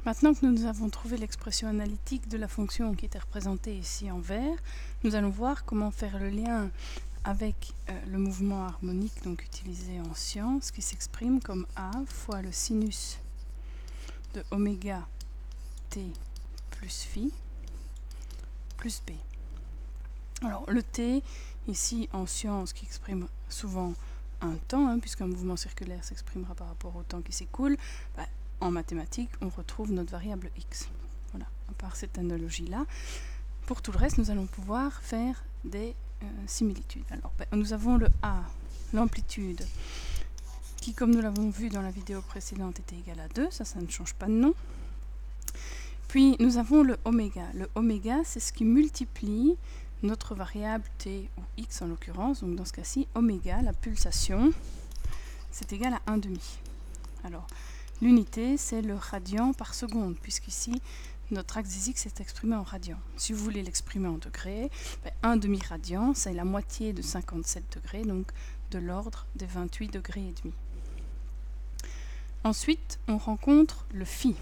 Maintenant que nous avons trouvé l'expression analytique de la fonction qui était représentée ici en vert, nous allons voir comment faire le lien avec le mouvement harmonique donc utilisé en sciences qui s'exprime comme A fois le sinus de oméga t plus phi plus b. Alors le t ici en sciences qui exprime souvent un temps, puisqu'un mouvement circulaire s'exprimera par rapport au temps qui s'écoule, en mathématiques, on retrouve notre variable x. Voilà, à part cette analogie-là. Pour tout le reste, nous allons pouvoir faire des similitudes. Alors, nous avons le a, l'amplitude, qui, comme nous l'avons vu dans la vidéo précédente, était égal à 2. Ça ne change pas de nom. Puis, nous avons le oméga. Le oméga, c'est ce qui multiplie notre variable t ou x en l'occurrence. Donc, dans ce cas-ci, oméga, la pulsation, c'est égal à 1,5. Alors, l'unité, c'est le radian par seconde, puisqu'ici, notre axe des x est exprimé en radian. Si vous voulez l'exprimer en degrés, 1,5 radian, c'est la moitié de 57 degrés, donc de l'ordre des 28 degrés et demi. Ensuite, on rencontre le phi.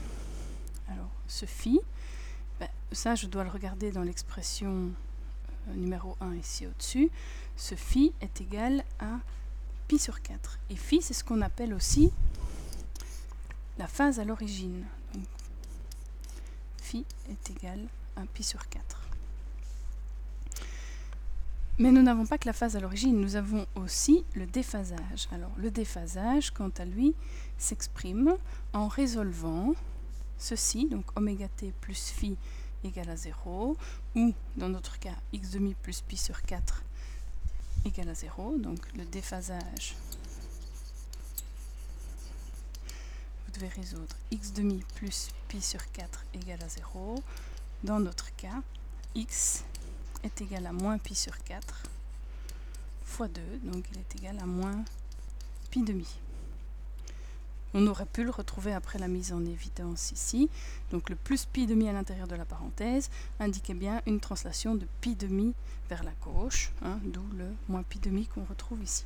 Alors, ce phi, ça, je dois le regarder dans l'expression numéro 1 ici au-dessus. Ce phi est égal à pi sur 4. Et phi, c'est ce qu'on appelle aussi la phase à l'origine. Donc, phi est égal à pi sur 4. Mais nous n'avons pas que la phase à l'origine, nous avons aussi le déphasage. Alors le déphasage, quant à lui, s'exprime en résolvant ceci, donc oméga t plus phi égale à 0, ou dans notre cas x demi plus pi sur 4 égale à 0, donc le déphasage. Vous devez résoudre x demi plus pi sur 4 égale à 0. Dans notre cas, x est égal à moins pi sur 4 fois 2, donc il est égal à moins pi demi. On aurait pu le retrouver après la mise en évidence ici. Donc le plus pi demi à l'intérieur de la parenthèse indiquait bien une translation de pi demi vers la gauche, d'où le moins pi demi qu'on retrouve ici.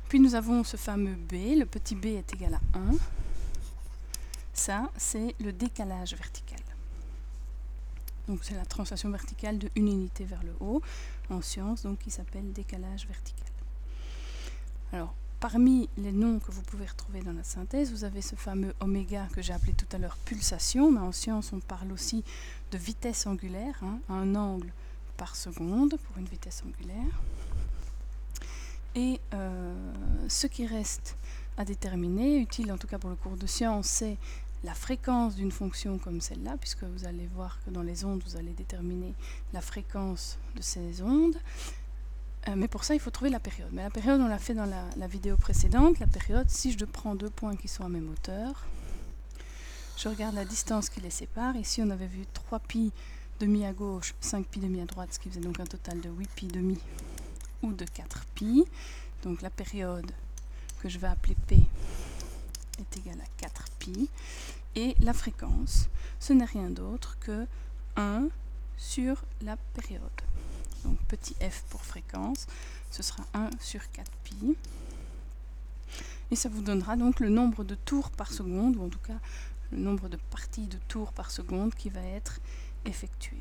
Puis nous avons ce fameux b, le petit b est égal à 1. Ça, c'est le décalage vertical. Donc c'est la translation verticale de une unité vers le haut, en sciences, donc qui s'appelle décalage vertical. Alors, parmi les noms que vous pouvez retrouver dans la synthèse, vous avez ce fameux oméga que j'ai appelé tout à l'heure pulsation, mais en sciences on parle aussi de vitesse angulaire, un angle par seconde pour une vitesse angulaire. Et ce qui reste à déterminer, utile en tout cas pour le cours de sciences, c'est la fréquence d'une fonction comme celle-là, puisque vous allez voir que dans les ondes, vous allez déterminer la fréquence de ces ondes. Mais pour ça, il faut trouver la période. Mais la période, on l'a fait dans la vidéo précédente. La période, si je prends deux points qui sont à même hauteur, je regarde la distance qui les sépare. Ici, on avait vu 3 pi demi à gauche, 5 pi demi à droite, ce qui faisait donc un total de 8 pi demi ou de 4 pi. Donc la période que je vais appeler P est égale à 4 pi. Et la fréquence, ce n'est rien d'autre que 1 sur la période. Donc petit f pour fréquence, ce sera 1 sur 4 pi. Et ça vous donnera donc le nombre de tours par seconde, ou en tout cas le nombre de parties de tours par seconde qui va être effectué.